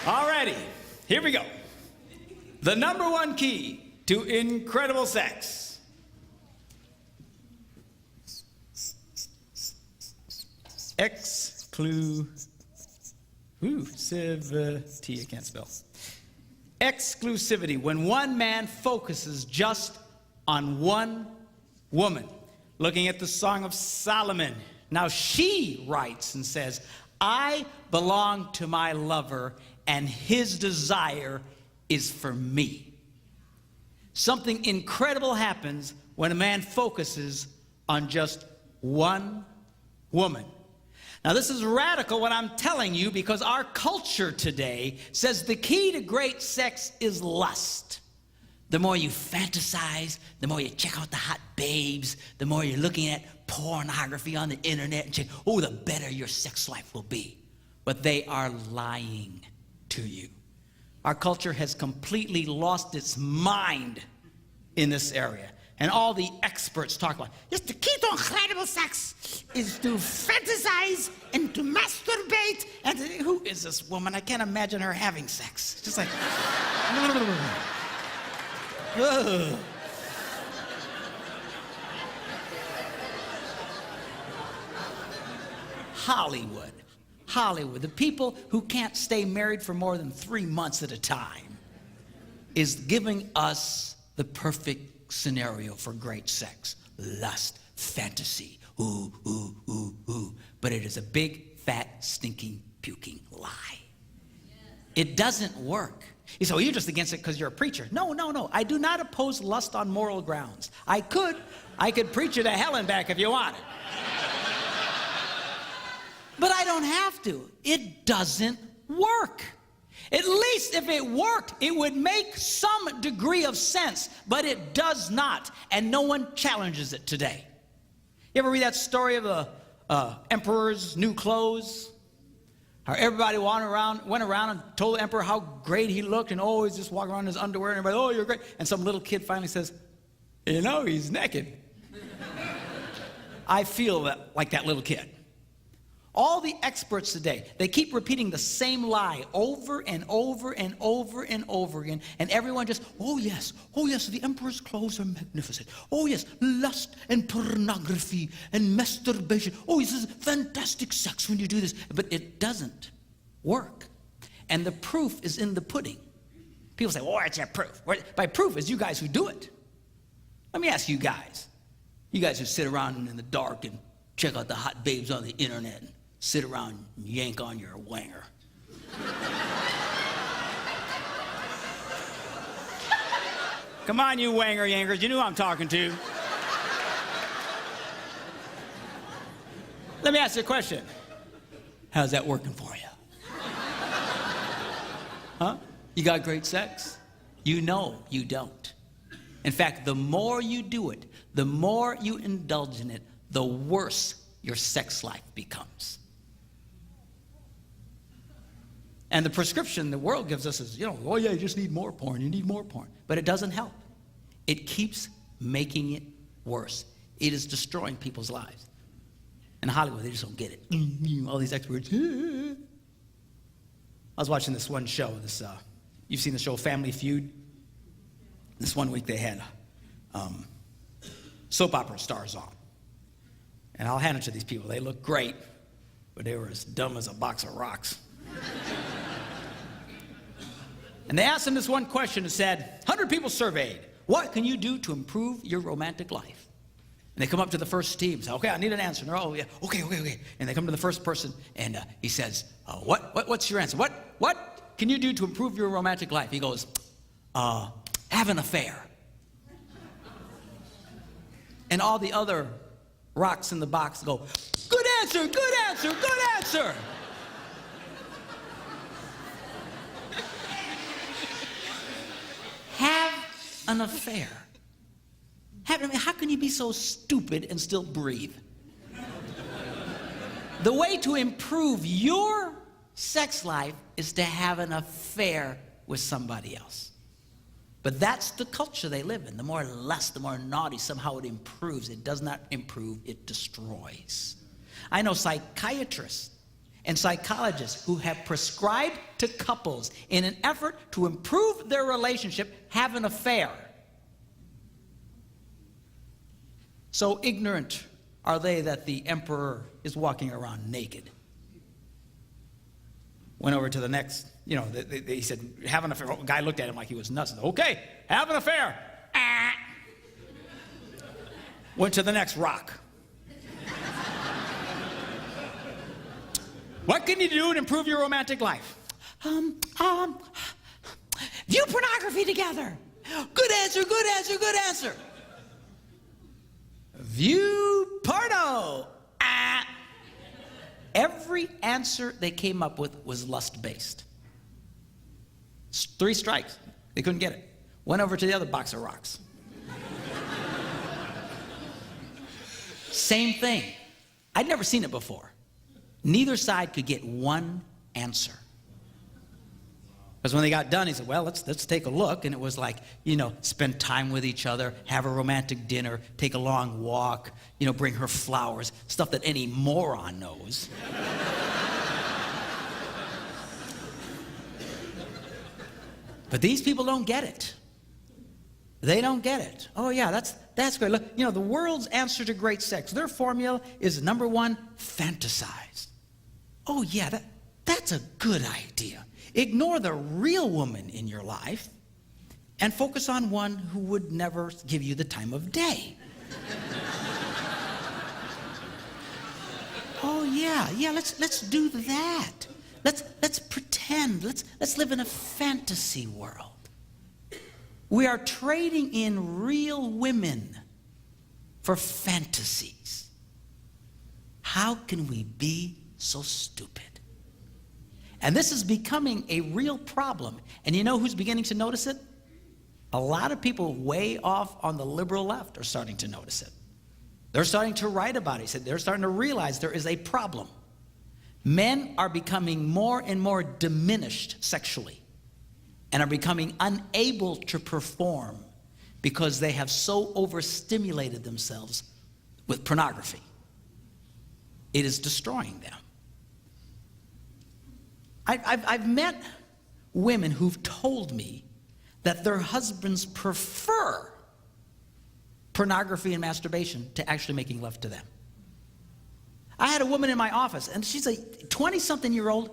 Alrighty, here we go. The number one key to incredible sex. Exclusivity. I can't spell. Exclusivity. When one man focuses just on one woman. Looking at the Song of Solomon. Now she writes and says, I belong to my lover, and his desire is for me. Something incredible happens when a man focuses on just one woman. Now, this is radical what I'm telling you, because our culture today says the key to great sex is lust. The more you fantasize, the more you check out the hot babes, the more you're looking at pornography on the internet and check, oh, the better your sex life will be. But they are lying to you. Our culture has completely lost its mind in this area. And all the experts talk about, yes, the key to incredible sex is to fantasize and to masturbate. And who is this woman? I can't imagine her having sex. It's just like, Hollywood, the people who can't stay married for more than 3 months at a time is giving us the perfect scenario for great sex. Lust, fantasy, ooh, ooh, ooh, ooh. But it is a big, fat, stinking, puking lie. It doesn't work. You say, well, you're just against it because you're a preacher. No. I do not oppose lust on moral grounds. I could preach you to hell and back if you wanted. But I don't have to. It doesn't work. At least if it worked, it would make some degree of sense, but it does not, and no one challenges it today. You ever read that story of the emperor's new clothes? How everybody went around and told the emperor how great he looked, and he's just walking around in his underwear, and everybody, oh, you're great. And some little kid finally says, you know, he's naked. I feel like that little kid. All the experts today, they keep repeating the same lie over and over and over and over again, and everyone just, oh yes, the emperor's clothes are magnificent. Oh yes, lust and pornography and masturbation. Oh, this is fantastic sex when you do this. But it doesn't work. And the proof is in the pudding. People say, what's your proof? By proof is you guys who do it. Let me ask you guys who sit around in the dark and check out the hot babes on the internet and sit around and yank on your wanger. Come on, you wanger yankers, you know who I'm talking to. Let me ask you a question. How's that working for you? Huh? You got great sex? You know you don't. In fact, the more you do it, the more you indulge in it, the worse your sex life becomes. And the prescription the world gives us is, oh yeah, you just need more porn, you need more porn. But it doesn't help. It keeps making it worse. It is destroying people's lives. In Hollywood, they just don't get it. All these experts. I was watching this one show, you've seen the show Family Feud? This one week they had soap opera stars on. And I'll hand it to these people. They look great, but they were as dumb as a box of rocks. And they asked them this one question and said, 100 people surveyed, what can you do to improve your romantic life? And they come up to the first team and say, okay, I need an answer. And they're, oh, yeah, okay. And they come to the first person, and he says, what's your answer? What can you do to improve your romantic life? He goes, have an affair. And all the other rocks in the box go, good answer, good answer, good answer. Have an affair. How can you be so stupid and still breathe? The way to improve your sex life is to have an affair with somebody else. But that's the culture they live in. The more lust, the more naughty, somehow it improves. It does not improve, it destroys. I know psychiatrists and psychologists who have prescribed to couples in an effort to improve their relationship have an affair. So ignorant are they that the emperor is walking around naked. Went over to the next, he said, have an affair. The guy looked at him like he was nuts. Okay, have an affair. Ah. Went to the next rock. What can you do to improve your romantic life? View pornography together. Good answer, good answer, good answer. View porno. Ah. Every answer they came up with was lust-based. 3 strikes. They couldn't get it. Went over to the other box of rocks. Same thing. I'd never seen it before. Neither side could get one answer. Because when they got done, he said, well, let's take a look. And it was like, spend time with each other, have a romantic dinner, take a long walk, bring her flowers, stuff that any moron knows. But these people don't get it. They don't get it. Oh, yeah, that's great. Look, the world's answer to great sex, their formula is number 1, fantasize. Oh, yeah, that's a good idea. Ignore the real woman in your life and focus on one who would never give you the time of day. Oh, yeah, let's do that. Let's pretend. Let's live in a fantasy world. We are trading in real women for fantasies. How can we be so stupid? And this is becoming a real problem. And you know who's beginning to notice it? A lot of people way off on the liberal left are starting to notice it. They're starting to write about it. They're starting to realize there is a problem. Men are becoming more and more diminished sexually and are becoming unable to perform because they have so overstimulated themselves with pornography. It is destroying them. I've met women who've told me that their husbands prefer pornography and masturbation to actually making love to them. I had a woman in my office, and she's a 20-something-year-old,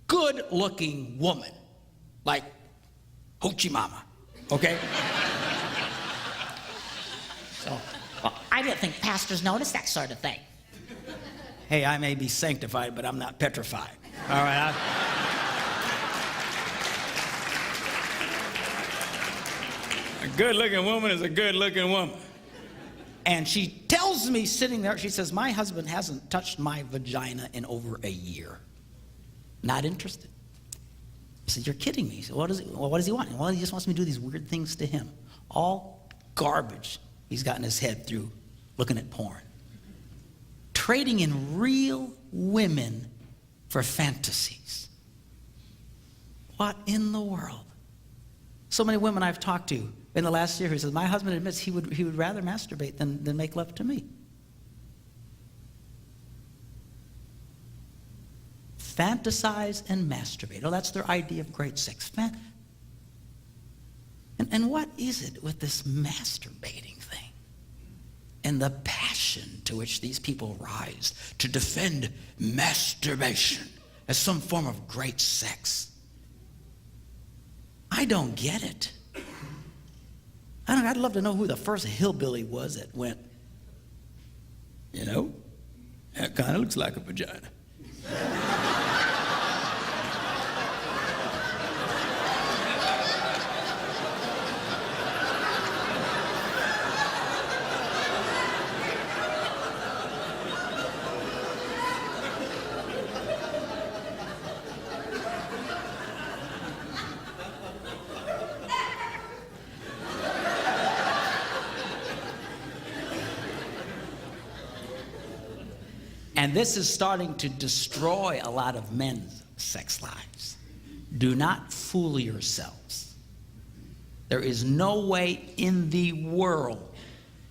good-looking woman, like Hoochie Mama, okay? So, well, I didn't think pastors notice that sort of thing. Hey, I may be sanctified, but I'm not petrified. All right. A good-looking woman is a good-looking woman. And she tells me sitting there, she says, my husband hasn't touched my vagina in over a year. Not interested. I said, you're kidding me. So what does he want? Well, he just wants me to do these weird things to him. All garbage he's gotten his head through looking at porn. Trading in real women for fantasies. What in the world? So many women I've talked to in the last year who says, my husband admits he would rather masturbate than make love to me. Fantasize and masturbate. Oh, that's their idea of great sex. And what is it with this masturbating thing? And the passion to which these people rise to defend masturbation as some form of great sex. I don't get it. I'd love to know who the first hillbilly was that went, that kind of looks like a vagina. And this is starting to destroy a lot of men's sex lives. Do not fool yourselves. There is no way in the world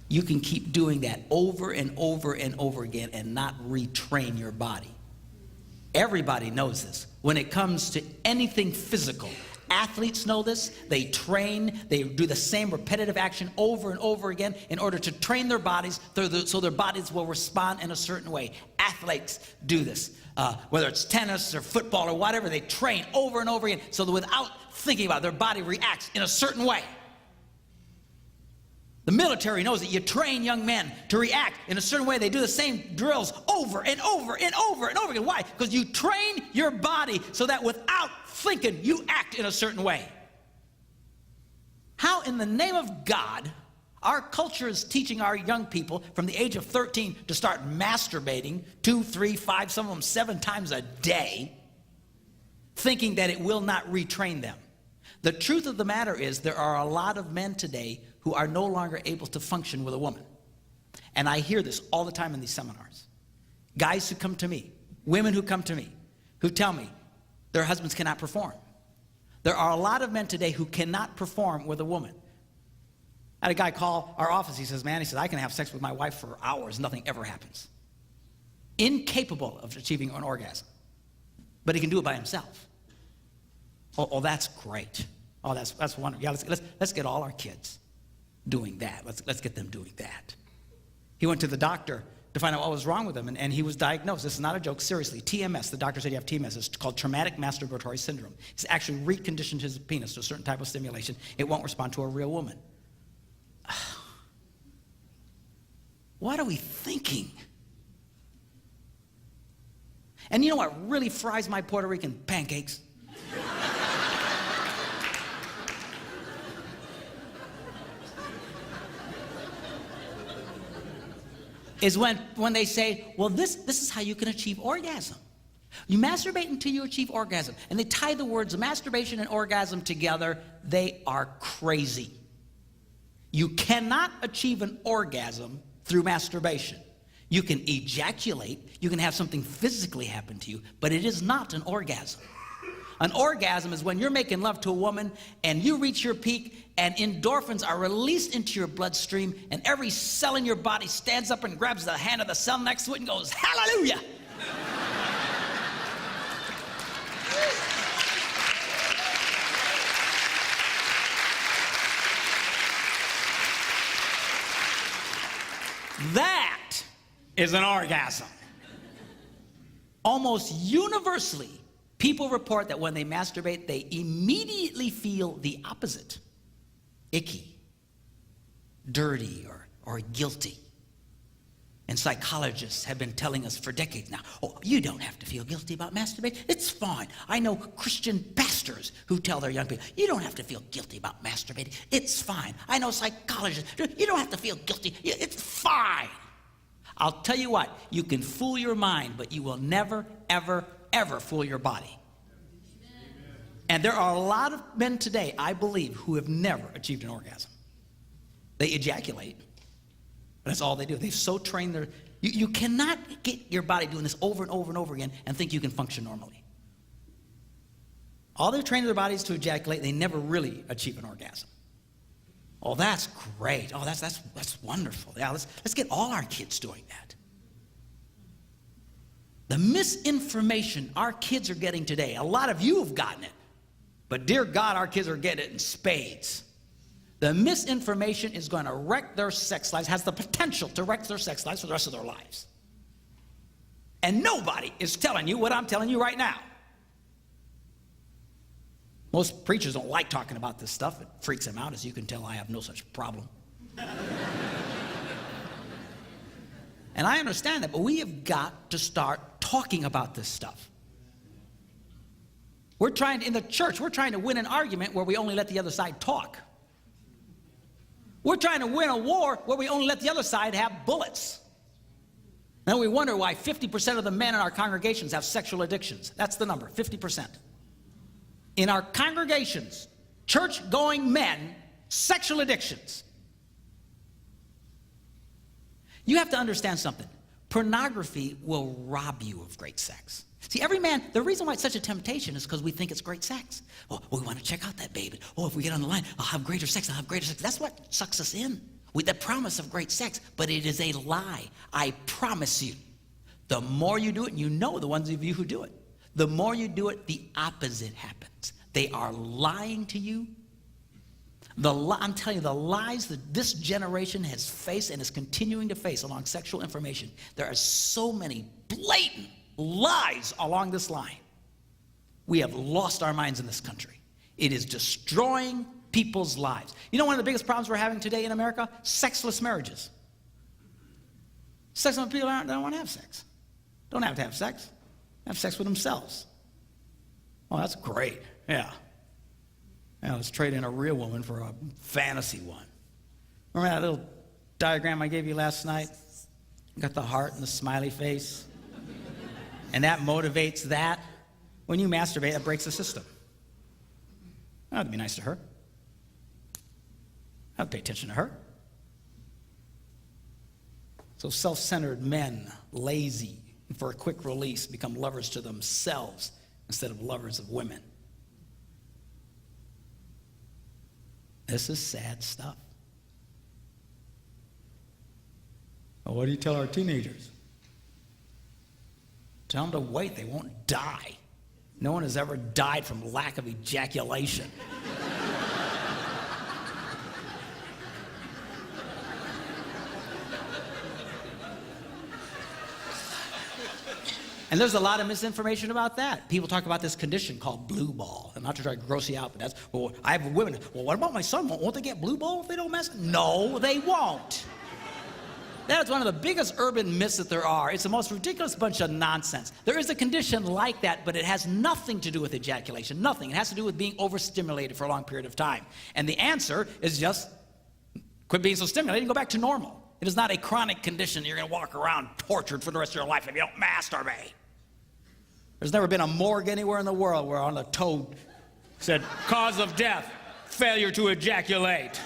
you can keep doing that over and over and over again and not retrain your body. Everybody knows this. When it comes to anything physical, athletes know this. They train. They do the same repetitive action over and over again in order to train their bodies so their bodies will respond in a certain way. Athletes do this. Whether it's tennis or football or whatever, they train over and over again so that without thinking about it, their body reacts in a certain way. The military knows that you train young men to react in a certain way. They do the same drills over and over and over and over again. Why? Because you train your body so that without thinking, you act in a certain way. How in the name of God, our culture is teaching our young people from the age of 13 to start masturbating 2, 3, 5, some of them 7 times a day, thinking that it will not retrain them. The truth of the matter is there are a lot of men today who are no longer able to function with a woman. And I hear this all the time in these seminars. Guys who come to me, women who come to me, who tell me their husbands cannot perform. There are a lot of men today who cannot perform with a woman. I had a guy call our office. He says, man, I can have sex with my wife for hours. Nothing ever happens. Incapable of achieving an orgasm. But he can do it by himself. Oh, that's great. Oh, that's wonderful. Yeah, let's get all our kids doing that. Let's get them doing that. He went to the doctor to find out what was wrong with him, and he was diagnosed. This is not a joke, seriously. TMS, the doctor said you have TMS. It's called traumatic masturbatory syndrome. He's actually reconditioned his penis to a certain type of stimulation. It won't respond to a real woman. What are we thinking? And you know what really fries my Puerto Rican pancakes? Is when they say, well, this is how you can achieve orgasm. You masturbate until you achieve orgasm. And they tie the words masturbation and orgasm together. They are crazy. You cannot achieve an orgasm through masturbation. You can ejaculate, you can have something physically happen to you, but it is not an orgasm. An orgasm is when you're making love to a woman and you reach your peak and endorphins are released into your bloodstream and every cell in your body stands up and grabs the hand of the cell next to it and goes, hallelujah! That is an orgasm. Almost universally, people report that when they masturbate, they immediately feel the opposite. Icky, dirty, or guilty. And psychologists have been telling us for decades now, oh, you don't have to feel guilty about masturbating. It's fine. I know Christian pastors who tell their young people, you don't have to feel guilty about masturbating. It's fine. I know psychologists, you don't have to feel guilty. It's fine. I'll tell you what, you can fool your mind, but you will never, ever, ever fool your body. And there are a lot of men today, I believe, who have never achieved an orgasm. They ejaculate. That's all they do. They've so trained their... You cannot get your body doing this over and over and over again and think you can function normally. All they've trained their bodies to ejaculate, they never really achieve an orgasm. Oh, that's great. Oh, that's wonderful. Yeah, let's get all our kids doing that. The misinformation our kids are getting today, a lot of you have gotten it, but dear God, our kids are getting it in spades. The misinformation is going to wreck their sex lives, has the potential to wreck their sex lives for the rest of their lives. And nobody is telling you what I'm telling you right now. Most preachers don't like talking about this stuff. It freaks them out. As you can tell, I have no such problem. And I understand that, but we have got to start talking about this stuff. In the church, we're trying to win an argument where we only let the other side talk. We're trying to win a war where we only let the other side have bullets. Then we wonder why 50% of the men in our congregations have sexual addictions. That's the number, 50%. In our congregations, church-going men, sexual addictions. You have to understand something. Pornography will rob you of great sex. See, every man, the reason why it's such a temptation is because we think it's great sex. Oh, we want to check out that baby. Oh, if we get on the line, I'll have greater sex, I'll have greater sex. That's what sucks us in, with the promise of great sex. But it is a lie. I promise you. The more you do it, and you know the ones of you who do it, The more you do it, the opposite happens. They are lying to you. I'm telling you, the lies that this generation has faced and is continuing to face along sexual information, there are so many blatant lies along this line. We have lost our minds in this country. It is destroying people's lives. You know one of the biggest problems we're having today in America? Sexless marriages. Sexless people don't want to have sex. Don't have to have sex. Have sex with themselves. Oh, that's great. Yeah. Now let's trade in a real woman for a fantasy one. Remember that little diagram I gave you last night? Got the heart and the smiley face. And that motivates that. When you masturbate, that breaks the system. That'd be nice to her. I'd pay attention to her. So self-centered men, lazy, and for a quick release, become lovers to themselves instead of lovers of women. This is sad stuff. Well, what do you tell our teenagers? Tell them to wait. They won't die. No one has ever died from lack of ejaculation. And there's a lot of misinformation about that. People talk about this condition called blue ball. And not to try to gross you out, but that's, well, I have women. Well, what about my son? Won't they get blue ball if they don't mess? No, they won't. That is one of the biggest urban myths that there are. It's the most ridiculous bunch of nonsense. There is a condition like that, but it has nothing to do with ejaculation. Nothing. It has to do with being overstimulated for a long period of time. And the answer is just quit being so stimulated and go back to normal. It is not a chronic condition. You're going to walk around tortured for the rest of your life if you don't masturbate. There's never been a morgue anywhere in the world where on the toad said, cause of death, failure to ejaculate.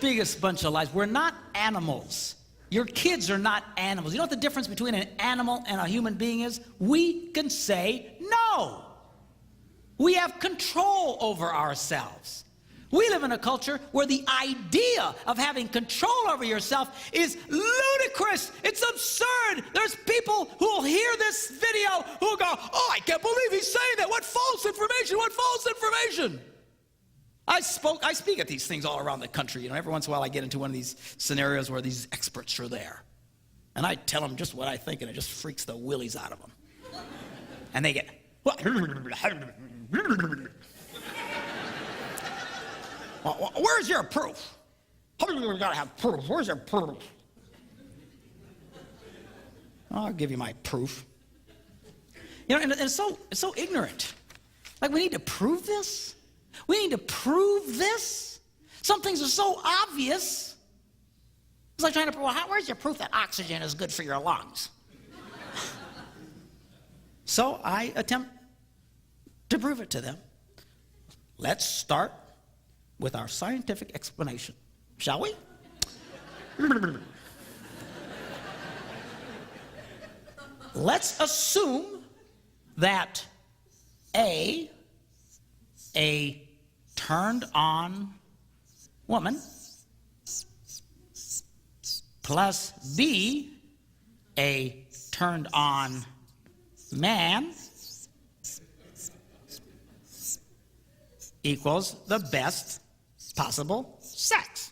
Biggest bunch of lies. We're not animals. Your kids are not animals. You know what the difference between an animal and a human being is? We can say no. We have control over ourselves. We live in a culture where the idea of having control over yourself is ludicrous. It's absurd. There's people who will hear this video who will go, oh, I can't believe he's saying that. What false information? What false information? I speak at these things all around the country. You know, every once in a while I get into one of these scenarios where these experts are there. And I tell them just what I think, and it just freaks the willies out of them. And they get, what? Where's your proof? You gotta have proof. Where's your proof? I'll give you my proof. You know, and it's so ignorant. Like, we need to prove this? We need to prove this? Some things are so obvious. It's like trying to prove, well, where's your proof that oxygen is good for your lungs? So I attempt to prove it to them. Let's start with our scientific explanation, shall we? Let's assume that A turned on woman plus B, a turned on man, equals the best possible sex.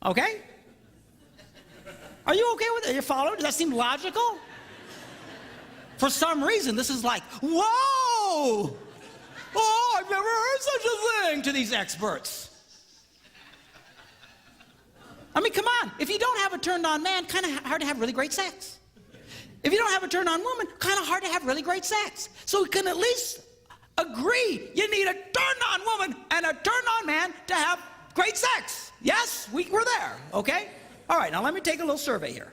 Okay? Are you okay with it? Are you following? Does that seem logical? For some reason, this is like, whoa! Oh, I've never heard such a thing to these experts. I mean, come on. If you don't have a turned-on man, kind of hard to have really great sex. If you don't have a turned-on woman, kind of hard to have really great sex. So we can at least agree you need a turned-on woman and a turned-on man to have great sex. Yes, we're there, okay? All right, now let me take a little survey here.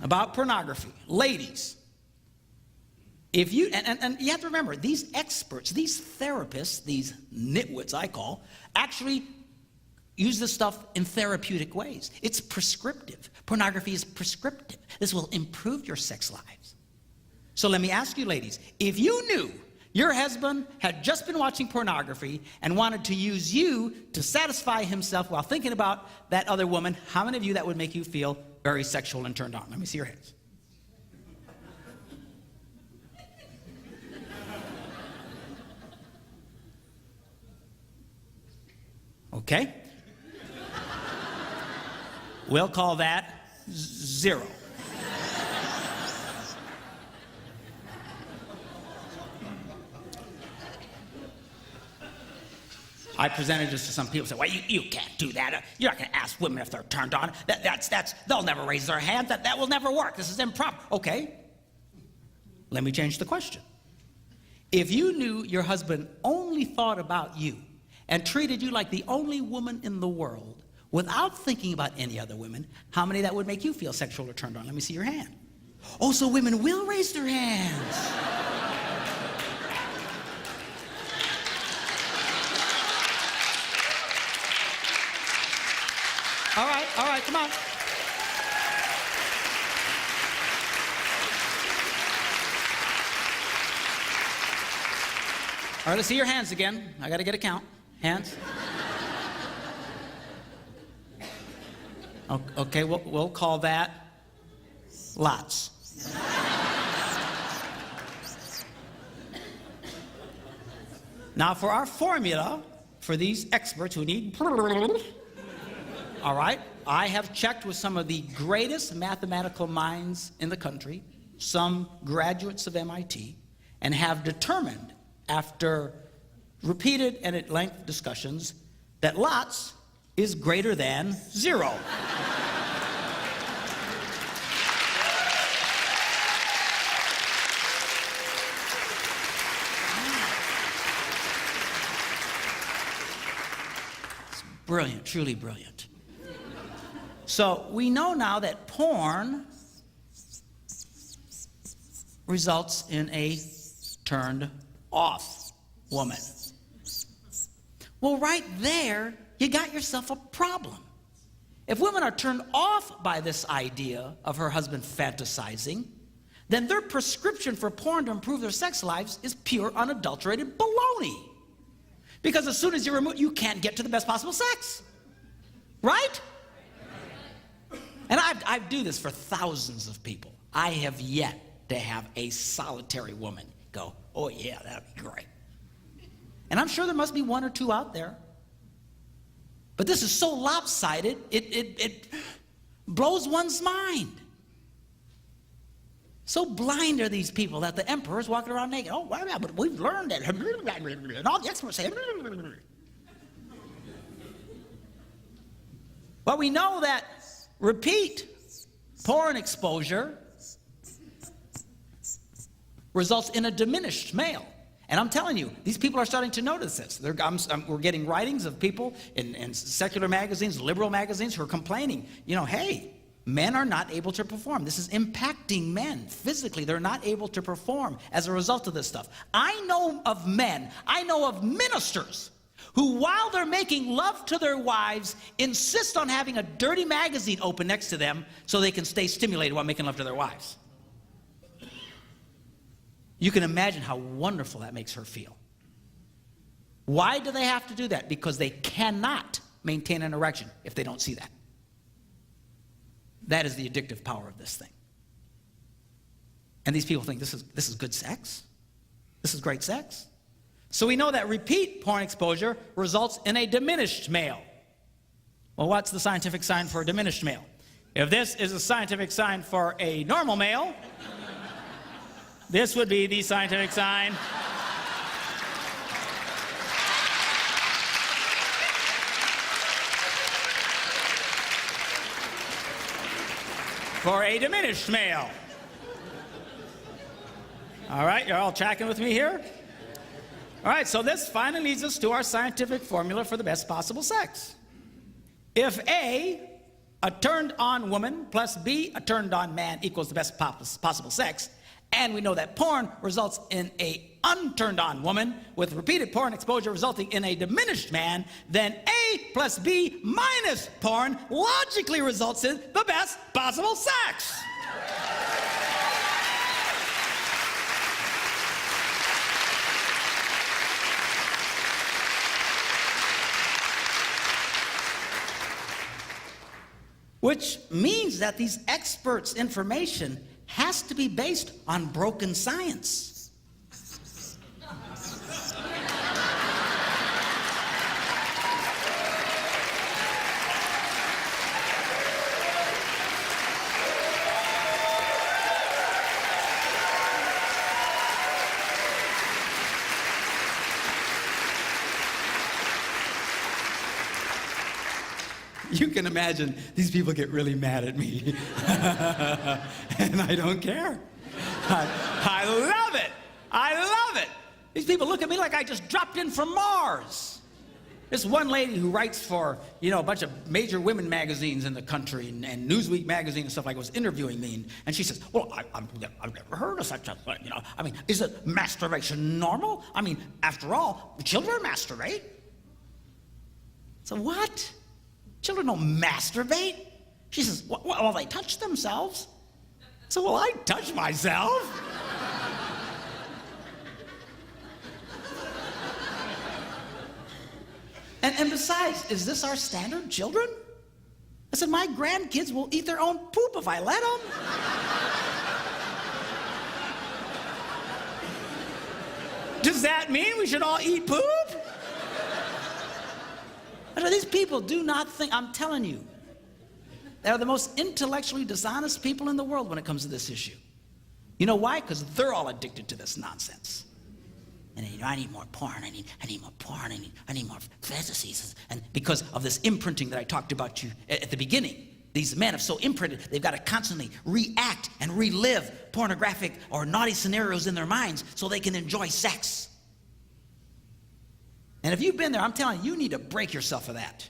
About pornography. Ladies, if you, and you have to remember, these experts, these therapists, these nitwits I call, actually use this stuff in therapeutic ways. It's prescriptive. Pornography is prescriptive. This will improve your sex lives. So let me ask you, ladies, if you knew Your husband had just been watching pornography and wanted to use you to satisfy himself while thinking about that other woman. How many of you that would make you feel very sexual and turned on? Let me see your hands. Okay. We'll call that 0. I presented this to some people. Say, "Well, you can't do that. You're not going to ask women if they're turned on. They'll never raise their hand. That will never work. This is improper." Okay. Let me change the question. If you knew your husband only thought about you and treated you like the only woman in the world without thinking about any other women, how many that would make you feel sexual or turned on? Let me see your hand. Oh, so women will raise their hands. All right, come on. All right, let's see your hands again. I got to get a count. Hands. Okay, we'll call that lots. Now, for our formula, for these experts who need... All right, I have checked with some of the greatest mathematical minds in the country, some graduates of MIT, and have determined, after repeated and at length discussions, that lots is greater than 0. It's brilliant, truly brilliant. So we know now that porn results in a turned off woman. Well, right there, you got yourself a problem. If women are turned off by this idea of her husband fantasizing, then their prescription for porn to improve their sex lives is pure, unadulterated baloney. Because as soon as you remove, you can't get to the best possible sex. Right? And I do this for thousands of people. I have yet to have a solitary woman go, "Oh yeah, that'd be great." And I'm sure there must be one or two out there. But this is so lopsided, it blows one's mind. So blind are these people that the emperor's walking around naked. "Oh, well, but we've learned that." And all the experts say. But we know that repeat porn exposure results in a diminished male. And I'm telling you, these people are starting to notice this. We're getting writings of people in secular magazines, liberal magazines, who are complaining, hey, men are not able to perform. This is impacting men physically. They're not able to perform as a result of this stuff. I know of men, I know of ministers who, while they're making love to their wives, insist on having a dirty magazine open next to them so they can stay stimulated while making love to their wives. You can imagine how wonderful that makes her feel. Why do they have to do that? Because they cannot maintain an erection if they don't see that. That is the addictive power of this thing. And these people think this is good sex? This is great sex? So we know that repeat porn exposure results in a diminished male. Well, what's the scientific sign for a diminished male? If this is a scientific sign for a normal male, this would be the scientific sign for a diminished male. All right, you're all tracking with me here? All right, so this finally leads us to our scientific formula for the best possible sex. If A, a turned-on woman, plus B, a turned-on man, equals the best possible sex, and we know that porn results in a unturned-on woman, with repeated porn exposure resulting in a diminished man, then A plus B minus porn logically results in the best possible sex. which means that these experts' information has to be based on broken science. You can imagine these people get really mad at me. And I don't care. I love it. I love it. These people look at me like I just dropped in from Mars. This one lady who writes for, a bunch of major women magazines in the country and Newsweek magazine and stuff like that was interviewing me. And she says, well, I've never heard of such a thing. Is it masturbation normal? After all, children masturbate. So what? Children don't masturbate. She says, well, they touch themselves. So, well, I touch myself. And besides, is this our standard, children? I said, my grandkids will eat their own poop if I let them. Does that mean we should all eat poop? These people do not think, I'm telling you, they're the most intellectually dishonest people in the world when it comes to this issue. You know why? Because they're all addicted to this nonsense. And I need more porn, I need more porn, I need more fantasies. And because of this imprinting that I talked about you at the beginning, these men have so imprinted, they've got to constantly react and relive pornographic or naughty scenarios in their minds so they can enjoy sex. And if you've been there, I'm telling you, you need to break yourself of that.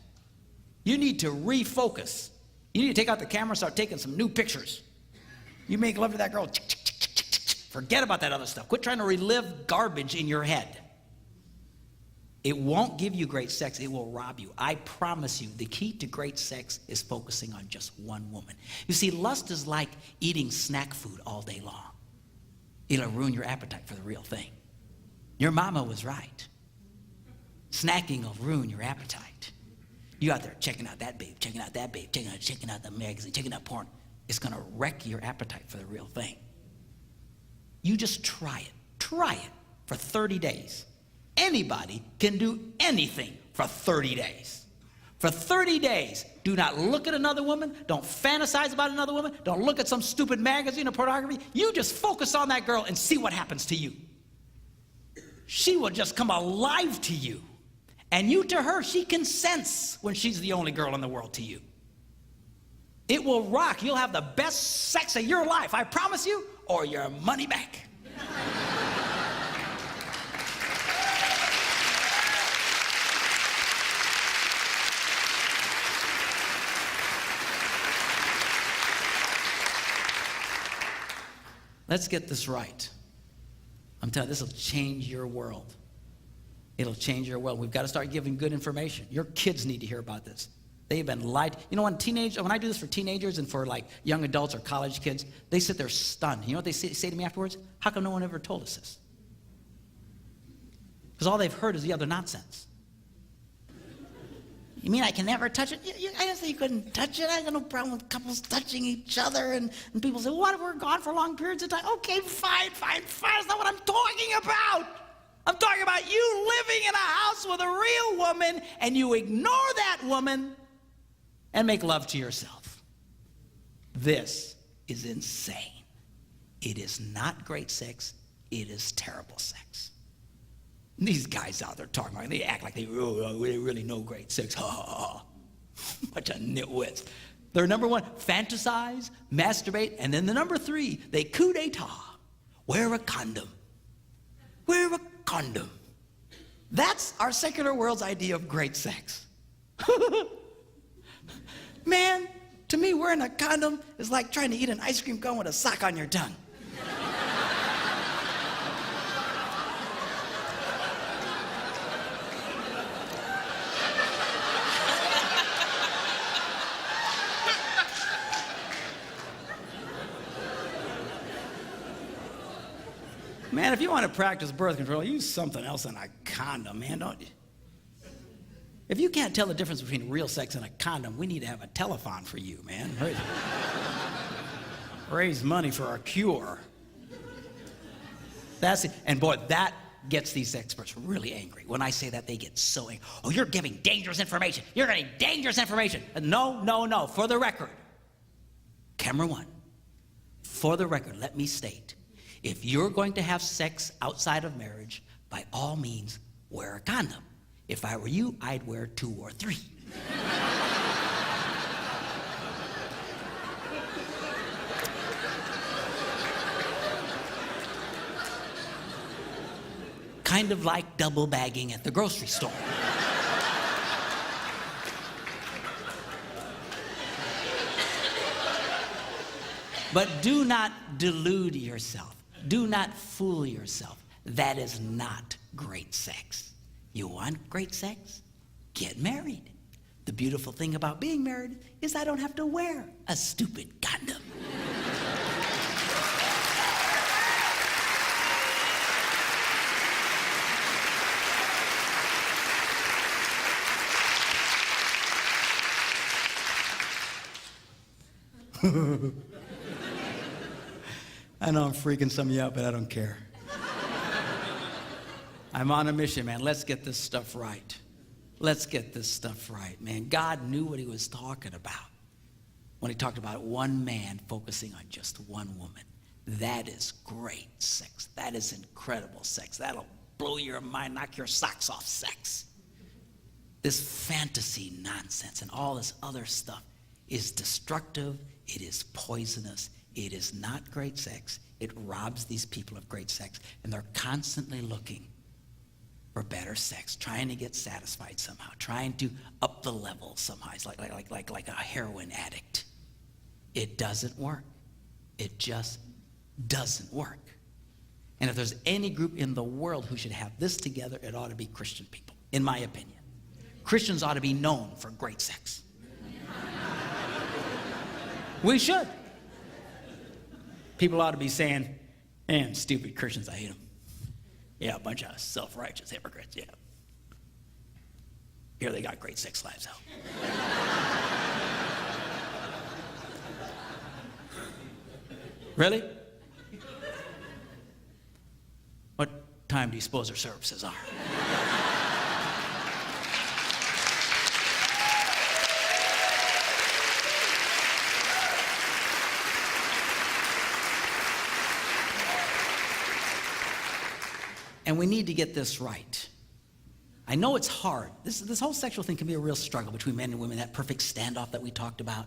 You need to refocus. You need to take out the camera and start taking some new pictures. You make love to that girl, forget about that other stuff. Quit trying to relive garbage in your head. It won't give you great sex, it will rob you. I promise you, the key to great sex is focusing on just one woman. You see, lust is like eating snack food all day long. It'll ruin your appetite for the real thing. Your mama was right. Snacking will ruin your appetite. You out there checking out that babe, checking out that babe, checking out the magazine, checking out porn. It's going to wreck your appetite for the real thing. You just try it. Try it for 30 days. Anybody can do anything for 30 days. For 30 days, do not look at another woman. Don't fantasize about another woman. Don't look at some stupid magazine or pornography. You just focus on that girl and see what happens to you. She will just come alive to you. And you to her, she can sense when she's the only girl in the world to you. It will rock. You'll have the best sex of your life, I promise you, or your money back. Let's get this right. I'm telling you, this will change your world. It'll change your world. We've got to start giving good information. Your kids need to hear about this. They've been lied. When I do this for teenagers and for like young adults or college kids, they sit there stunned. You know what they say to me afterwards? How come no one ever told us this? Because all they've heard is the other nonsense. You mean I can never touch it? I didn't say you couldn't touch it. I got no problem with couples touching each other. And people say, what if we're gone for long periods of time? Okay, fine. That's not what I'm talking about. I'm talking about you living in a house with a real woman and you ignore that woman and make love to yourself. This is insane. It is not great sex. It is terrible sex. These guys out there talking like they act like they really know great sex. Ha ha ha. Bunch of nitwits. They're number one, fantasize, masturbate, and then the number three, they coup d'etat. Wear a condom. Wear a condom. That's our secular world's idea of great sex. Man, to me, wearing a condom is like trying to eat an ice cream cone with a sock on your tongue. Man, if you want to practice birth control, use something else than a condom, man, don't you? If you can't tell the difference between real sex and a condom, we need to have a telethon for you, man. Raise money for a cure. That's it. And boy, that gets these experts really angry. When I say that, they get so angry. Oh, you're giving dangerous information. You're getting dangerous information. No, no, no. For the record, camera one, for the record, let me state, if you're going to have sex outside of marriage, by all means, wear a condom. If I were you, I'd wear 2 or 3. Kind of like double bagging at the grocery store. But do not delude yourself. Do not fool yourself. That is not great sex. You want great sex? Get married. The beautiful thing about being married is I don't have to wear a stupid condom. I know I'm freaking some of you out, but I don't care. I'm on a mission, man. Let's get this stuff right. Let's get this stuff right, man. God knew what he was talking about when he talked about one man focusing on just one woman. That is great sex. That is incredible sex. That'll blow your mind, knock your socks off sex. This fantasy nonsense and all this other stuff is destructive. It is poisonous. It is not great sex. It robs these people of great sex, and they're constantly looking for better sex, trying to get satisfied somehow, trying to up the level somehow. It's like a heroin addict. It doesn't work. It just doesn't work. And if there's any group in the world who should have this together, it ought to be Christian people, in my opinion. Christians ought to be known for great sex. We should. People ought to be saying, man, stupid Christians, I hate them. Yeah, a bunch of self-righteous hypocrites, yeah. Here they got great sex lives out. Really? What time do you suppose their services are? And we need to get this right. I know it's hard. This whole sexual thing can be a real struggle between men and women, that perfect standoff that we talked about.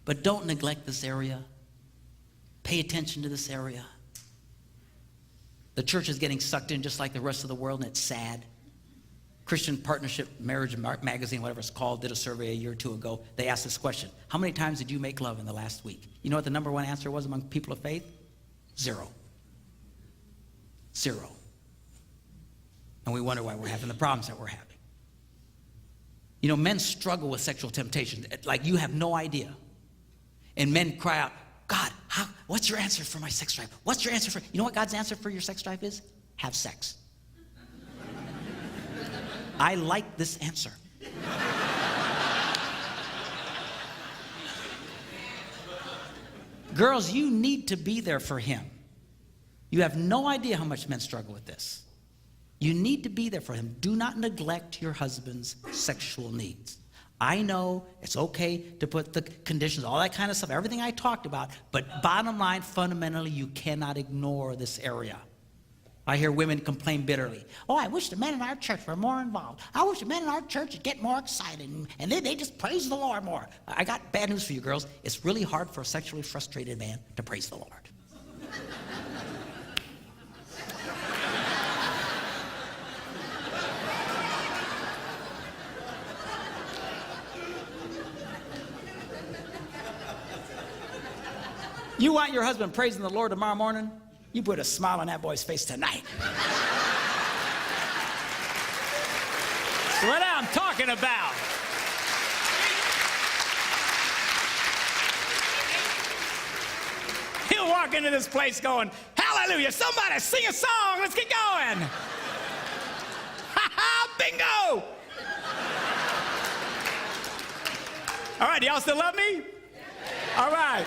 But don't neglect this area. Pay attention to this area. The church is getting sucked in just like the rest of the world, and it's sad. Christian Partnership Marriage Magazine, whatever it's called, did a survey a year or two ago. They asked this question: how many times did you make love in the last week? You know what the number one answer was among people of faith? 0. 0. And we wonder why we're having the problems that we're having. You know, men struggle with sexual temptation like you have no idea. And men cry out, God, what's your answer for my sex drive? What's your answer for... You know what God's answer for your sex drive is? Have sex. I like this answer. Girls, you need to be there for him. You have no idea how much men struggle with this. You need to be there for him. Do not neglect your husband's sexual needs. I know it's okay to put the conditions, all that kind of stuff, everything I talked about, but bottom line, fundamentally, you cannot ignore this area. I hear women complain bitterly. Oh, I wish the men in our church were more involved. I wish the men in our church would get more excited, and they just praise the Lord more. I got bad news for you girls. It's really hard for a sexually frustrated man to praise the Lord. You want your husband praising the Lord tomorrow morning? You put a smile on that boy's face tonight. That's what I'm talking about. He'll walk into this place going, hallelujah, somebody sing a song, let's get going. Ha ha, bingo! All right, y'all still love me? All right.